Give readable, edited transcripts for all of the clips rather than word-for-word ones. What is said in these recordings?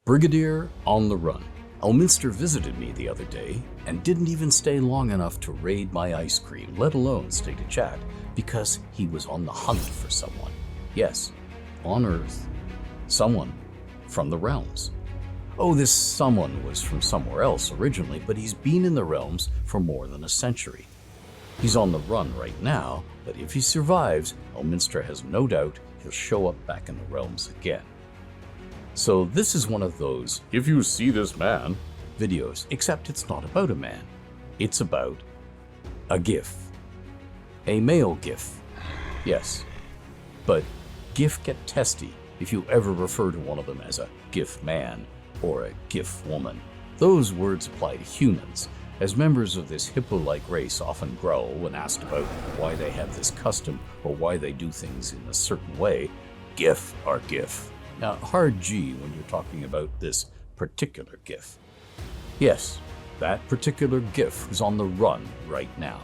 Brigadier on the run. Elminster visited me the other day and didn't even stay long enough to raid my ice cream, let alone stay to chat, because he was on the hunt for someone. Yes, on Earth. Someone from the realms. Oh, this someone was from somewhere else originally, but he's been in the realms for more than a century. He's on the run right now, but if he survives, Elminster has no doubt he'll show up back in the realms again. So this is one of those "if you see this man" videos, except it's not about a man. It's about a Giff. A male Giff. Yes. But Giff get testy if you ever refer to one of them as a Giff man or a Giff woman. Those words apply to humans, as members of this hippo-like race often growl when asked about why they have this custom or why they do things in a certain way. Giff are Giff. Now, hard G when you're talking about this particular Giff. Yes, that particular Giff who's on the run right now.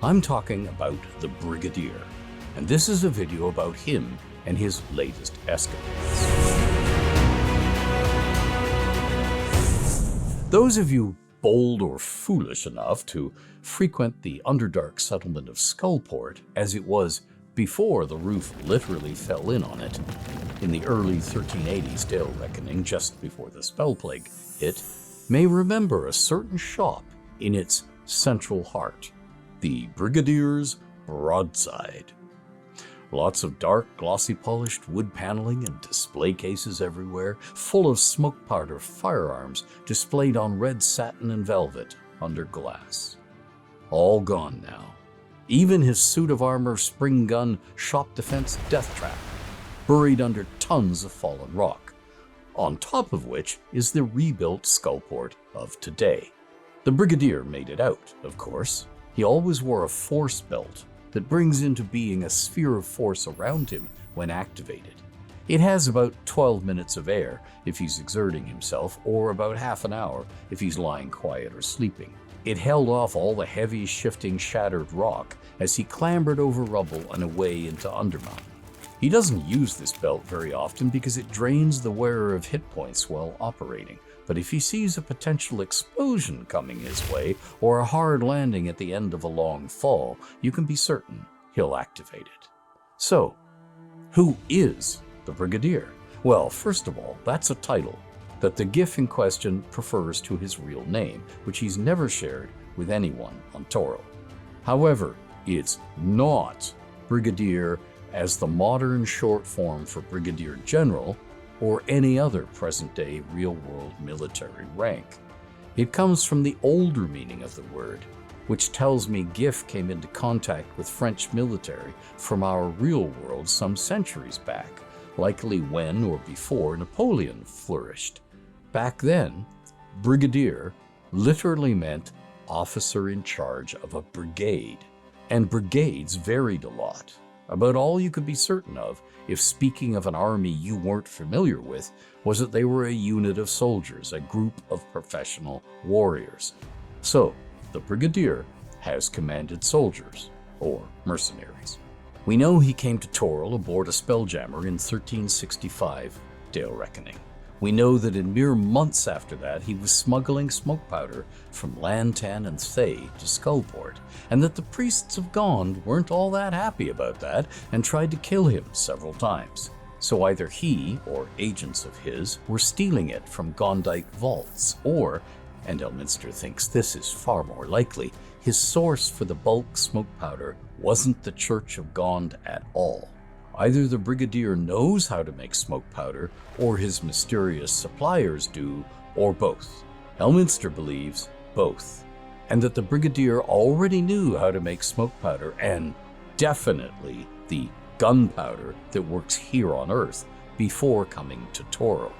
I'm talking about the Brigadier, and this is a video about him and his latest escapades. Those of you bold or foolish enough to frequent the Underdark settlement of Skullport, as it was before the roof literally fell in on it, in the early 1380s Dale reckoning, just before the spell plague hit, may remember a certain shop in its central heart, the Brigadier's Broadside. Lots of dark, glossy polished wood paneling and display cases everywhere, full of smoke powder firearms displayed on red satin and velvet under glass. All gone now. Even his suit of armor, spring gun, shop defense death trap, buried under tons of fallen rock, on top of which is the rebuilt Skullport of today. The Brigadier made it out, of course. He always wore a force belt that brings into being a sphere of force around him when activated. It has about 12 minutes of air if he's exerting himself, or about half an hour if he's lying quiet or sleeping. It held off all the heavy, shifting, shattered rock as he clambered over rubble and away into Undermountain. He doesn't use this belt very often because it drains the wearer of hit points while operating, but if he sees a potential explosion coming his way or a hard landing at the end of a long fall, you can be certain he'll activate it. So, who is the Brigadier? Well, first of all, that's a title that the Giff in question prefers to his real name, which he's never shared with anyone on Toro. However, it's not Brigadier as the modern short form for Brigadier General or any other present-day real-world military rank. It comes from the older meaning of the word, which tells me Giff came into contact with French military from our real world some centuries back, likely when or before Napoleon flourished. Back then, Brigadier literally meant officer in charge of a brigade, and brigades varied a lot. About all you could be certain of, if speaking of an army you weren't familiar with, was that they were a unit of soldiers, a group of professional warriors. So, the Brigadier has commanded soldiers, or mercenaries. We know he came to Toril aboard a spelljammer in 1365, Dale reckoning. We know that in mere months after that, he was smuggling smoke powder from Lantan and Thay to Skullport, and that the priests of Gond weren't all that happy about that and tried to kill him several times. So either he, or agents of his, were stealing it from Gondike vaults, or, and Elminster thinks this is far more likely, his source for the bulk smoke powder wasn't the Church of Gond at all. Either the Brigadier knows how to make smoke powder, or his mysterious suppliers do, or both. Elminster believes both, and that the Brigadier already knew how to make smoke powder, and definitely the gunpowder that works here on Earth, before coming to Toro.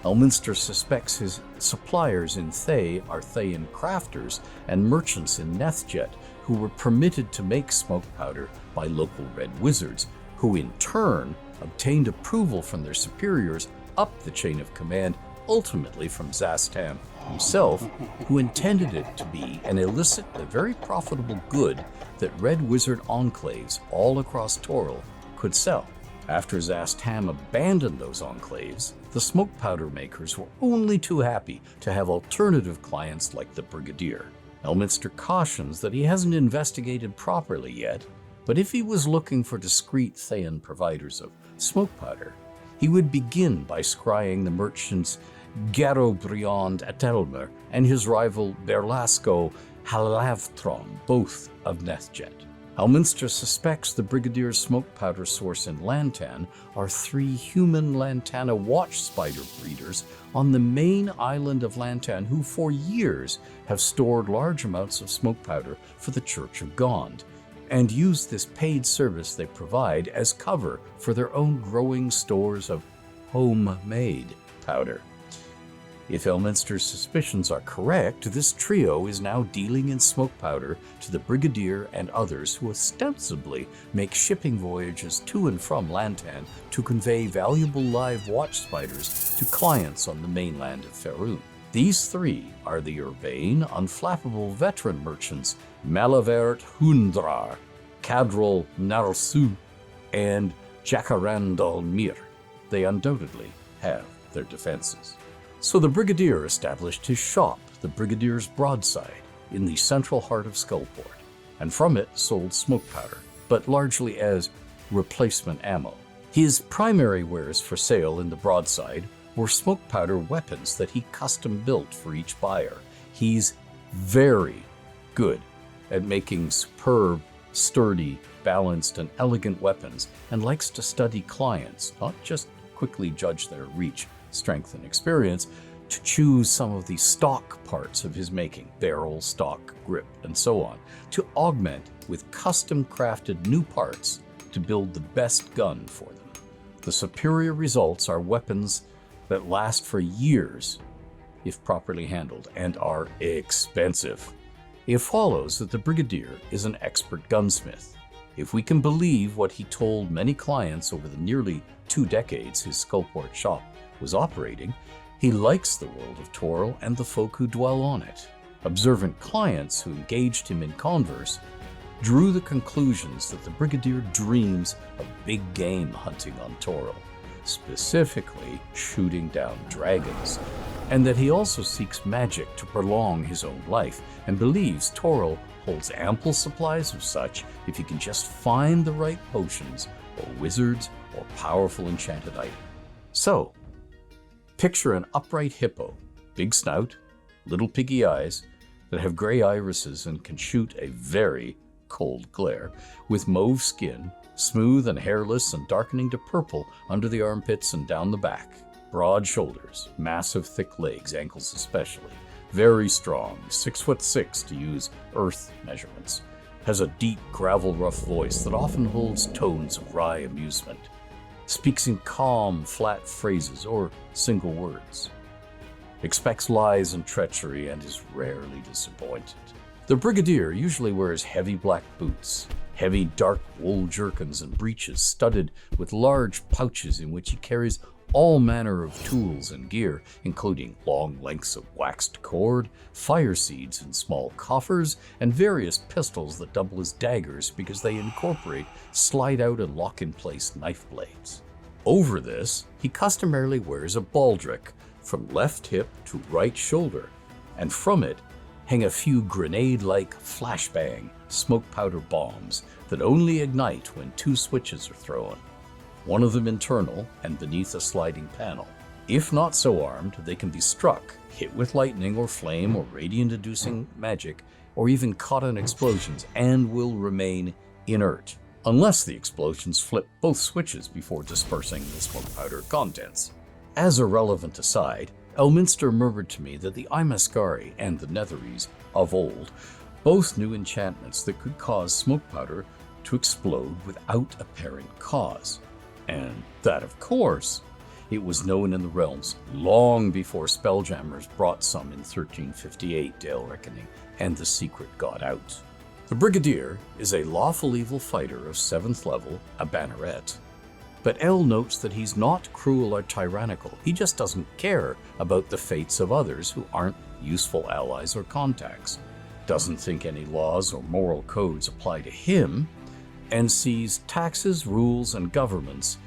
Elminster suspects his suppliers in Thay are Thayan crafters and merchants in Nethjet who were permitted to make smoke powder by local red wizards, who in turn obtained approval from their superiors up the chain of command, ultimately from Zastam himself, who intended it to be an illicit but very profitable good that red wizard enclaves all across Toril could sell. After Zastam abandoned those enclaves, the smoke powder makers were only too happy to have alternative clients like the Brigadier. Elminster cautions that he hasn't investigated properly yet, but if he was looking for discreet Thayan providers of smoke powder, he would begin by scrying the merchants Garobriand Atelmer and his rival Berlasco Halavtron, both of Nethjet. Elminster suspects the Brigadier's smoke powder source in Lantan are 3 human Lantana watch spider breeders on the main island of Lantan who for years have stored large amounts of smoke powder for the Church of Gond, and use this paid service they provide as cover for their own growing stores of homemade powder. If Elminster's suspicions are correct, this trio is now dealing in smoke powder to the Brigadier and others who ostensibly make shipping voyages to and from Lantan to convey valuable live watch spiders to clients on the mainland of Faerun. These 3 are the urbane, unflappable veteran merchants Malavert Hundrar, Cadrol Narsu, and Jacarandal Mir. They undoubtedly have their defenses. So the Brigadier established his shop, the Brigadier's Broadside, in the central heart of Skullport, and from it sold smoke powder, but largely as replacement ammo. His primary wares for sale in the Broadside were smoke powder weapons that he custom built for each buyer. He's very good at making superb, sturdy, balanced, and elegant weapons, and likes to study clients, not just quickly judge their reach, strength, and experience, to choose some of the stock parts of his making, barrel, stock, grip, and so on, to augment with custom-crafted new parts to build the best gun for them. The superior results are weapons that last for years if properly handled, and are expensive. It follows that the Brigadier is an expert gunsmith. If we can believe what he told many clients over the nearly 2 decades his Skullport shop was operating, he likes the world of Toril and the folk who dwell on it. Observant clients who engaged him in converse drew the conclusions that the Brigadier dreams of big game hunting on Toril, specifically shooting down dragons, and that he also seeks magic to prolong his own life, and believes Toril holds ample supplies of such if he can just find the right potions, or wizards, or powerful enchanted item. So, picture an upright hippo, big snout, little piggy eyes that have gray irises and can shoot a very cold glare, with mauve skin, smooth and hairless and darkening to purple under the armpits and down the back, broad shoulders, massive thick legs, ankles especially, very strong, 6'6" to use earth measurements, has a deep gravel-rough voice that often holds tones of wry amusement, speaks in calm, flat phrases or single words, expects lies and treachery, and is rarely disappointed. The Brigadier usually wears heavy black boots, heavy dark wool jerkins and breeches studded with large pouches in which he carries all manner of tools and gear, including long lengths of waxed cord, fire seeds in small coffers, and various pistols that double as daggers because they incorporate slide-out and lock-in-place knife blades. Over this, he customarily wears a baldric from left hip to right shoulder, and from it hang a few grenade-like flashbang smoke powder bombs that only ignite when 2 switches are thrown, one of them internal and beneath a sliding panel. If not so armed, they can be struck, hit with lightning or flame or radiant-inducing magic, or even caught in explosions, and will remain inert, unless the explosions flip both switches before dispersing the smoke powder contents. As a relevant aside, Elminster murmured to me that the Imascari and the Netheries of old both knew enchantments that could cause smoke powder to explode without apparent cause, and that, of course, it was known in the realms long before spelljammers brought some in 1358, Dale reckoning, and the secret got out. The Brigadier is a lawful evil fighter of 7th level, a banneret. But El notes that he's not cruel or tyrannical. He just doesn't care about the fates of others who aren't useful allies or contacts, doesn't think any laws or moral codes apply to him, and sees taxes, rules, and governments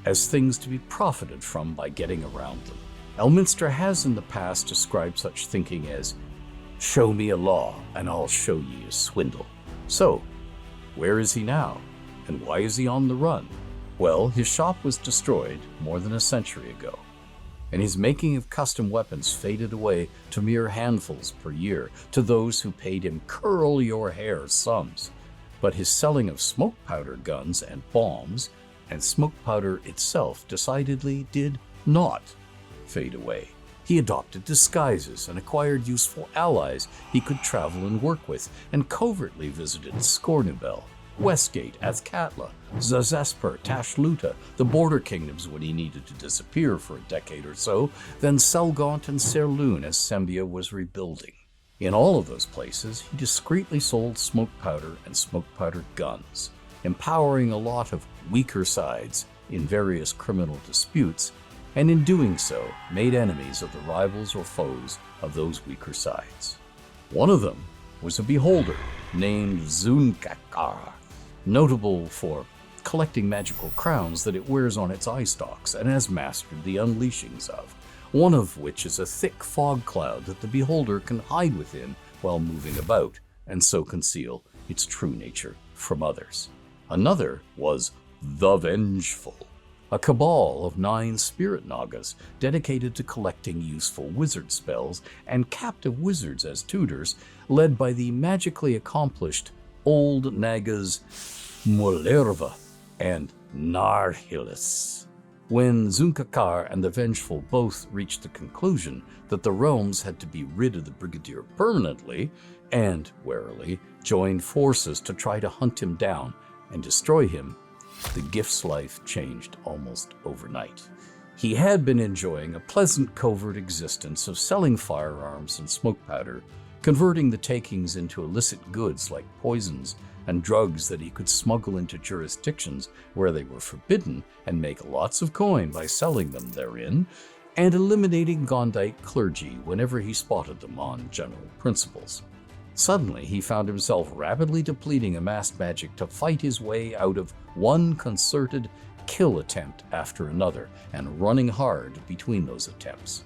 as things to be profited from by getting around them. Elminster has in the past described such thinking as, "Show me a law, and I'll show ye a swindle." So, where is he now? And why is he on the run? Well, his shop was destroyed more than a century ago, and his making of custom weapons faded away to mere handfuls per year to those who paid him curl-your-hair sums. But his selling of smoke powder guns and bombs, and smoke powder itself, decidedly did not fade away. He adopted disguises and acquired useful allies he could travel and work with, and covertly visited Scornubel, Westgate, Azkatla, Zazesper, Tashluta, the border kingdoms when he needed to disappear for a decade or so, then Selgaunt and Serloon as Sembia was rebuilding. In all of those places, he discreetly sold smoke powder and smoke powder guns, empowering a lot of weaker sides in various criminal disputes, and in doing so, made enemies of the rivals or foes of those weaker sides. One of them was a beholder named Zunkakar, notable for collecting magical crowns that it wears on its eye stalks and has mastered the unleashings of, one of which is a thick fog cloud that the beholder can hide within while moving about, and so conceal its true nature from others. Another was the Vengeful, a cabal of 9 spirit nagas dedicated to collecting useful wizard spells and captive wizards as tutors, led by the magically accomplished old nagas Mulerva and Narhilis. When Zunkakar and the Vengeful both reached the conclusion that the realms had to be rid of the Brigadier permanently, and, warily, joined forces to try to hunt him down and destroy him, the Giff's life changed almost overnight. He had been enjoying a pleasant covert existence of selling firearms and smoke powder, converting the takings into illicit goods like poisons and drugs that he could smuggle into jurisdictions where they were forbidden and make lots of coin by selling them therein, and eliminating Gondite clergy whenever he spotted them on general principles. Suddenly, he found himself rapidly depleting amassed magic to fight his way out of one concerted kill attempt after another, and running hard between those attempts.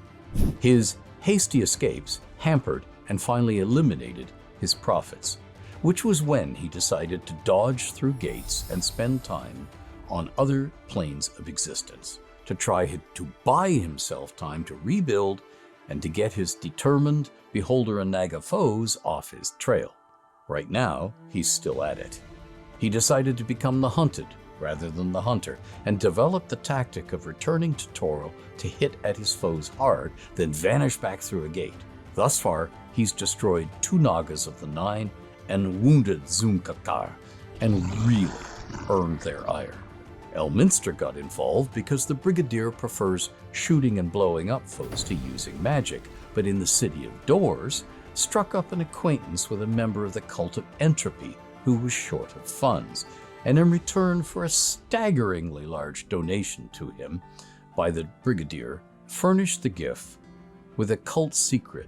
His hasty escapes hampered and finally eliminated his profits, which was when he decided to dodge through gates and spend time on other planes of existence, to try to buy himself time to rebuild and to get his determined beholder and naga foes off his trail. Right now, he's still at it. He decided to become the hunted rather than the hunter, and developed the tactic of returning to Toro to hit at his foes hard, then vanish back through a gate. Thus far, he's destroyed 2 nagas of the 9 and wounded Zunkakar, and really earned their ire. Elminster got involved because the Brigadier prefers shooting and blowing up foes to using magic, but in the City of Doors, struck up an acquaintance with a member of the Cult of Entropy who was short of funds, and in return for a staggeringly large donation to him by the Brigadier, furnished the Giff with a cult secret,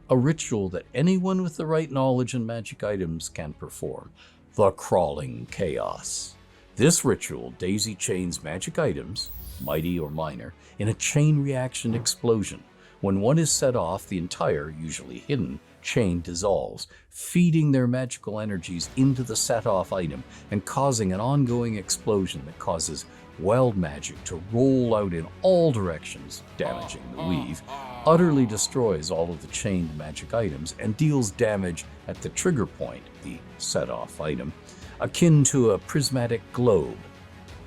a ritual that anyone with the right knowledge and magic items can perform, the Crawling Chaos. This ritual daisy chains magic items, mighty or minor, in a chain reaction explosion. When one is set off, the entire, usually hidden, chain dissolves, feeding their magical energies into the set-off item and causing an ongoing explosion that causes wild magic to roll out in all directions, damaging the weave, utterly destroys all of the chained magic items, and deals damage at the trigger point, the set-off item, akin to a prismatic globe,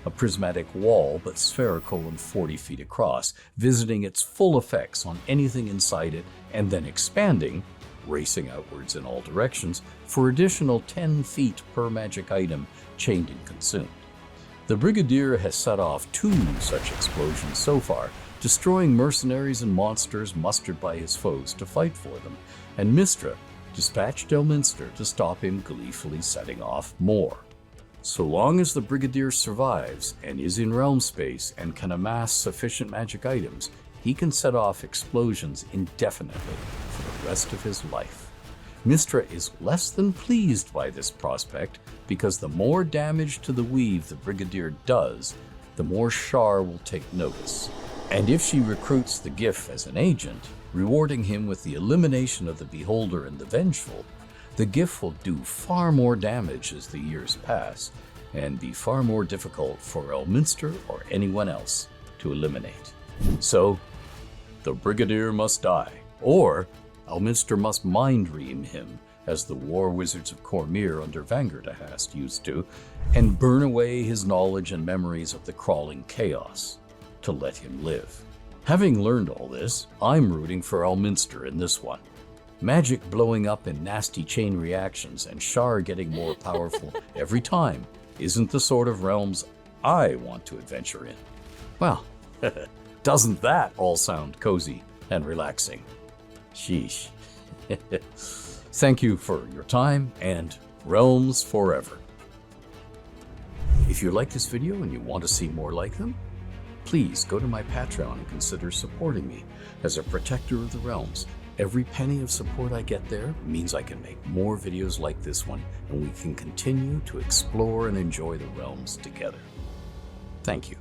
a prismatic wall but spherical and 40 feet across, visiting its full effects on anything inside it and then expanding, racing outwards in all directions, for additional 10 feet per magic item chained and consumed. The Brigadier has set off 2 such explosions so far, destroying mercenaries and monsters mustered by his foes to fight for them, and Mystra dispatched Elminster to stop him gleefully setting off more. So long as the Brigadier survives and is in realm space and can amass sufficient magic items, he can set off explosions indefinitely for the rest of his life. Mystra is less than pleased by this prospect because the more damage to the weave the Brigadier does, the more Shar will take notice. And if she recruits the Giff as an agent, rewarding him with the elimination of the Beholder and the Vengeful, the Giff will do far more damage as the years pass, and be far more difficult for Elminster or anyone else to eliminate. So, the Brigadier must die, or Elminster must mind ream him, as the war wizards of Cormyr under Vangertahast used to, and burn away his knowledge and memories of the crawling chaos to let him live. Having learned all this, I'm rooting for Elminster in this one. Magic blowing up in nasty chain reactions and Shar getting more powerful every time isn't the sort of realms I want to adventure in. Well, doesn't that all sound cozy and relaxing? Sheesh. Thank you for your time, and realms forever. If you like this video and you want to see more like them, please go to my Patreon and consider supporting me as a protector of the realms. Every penny of support I get there means I can make more videos like this one, and we can continue to explore and enjoy the realms together. Thank you.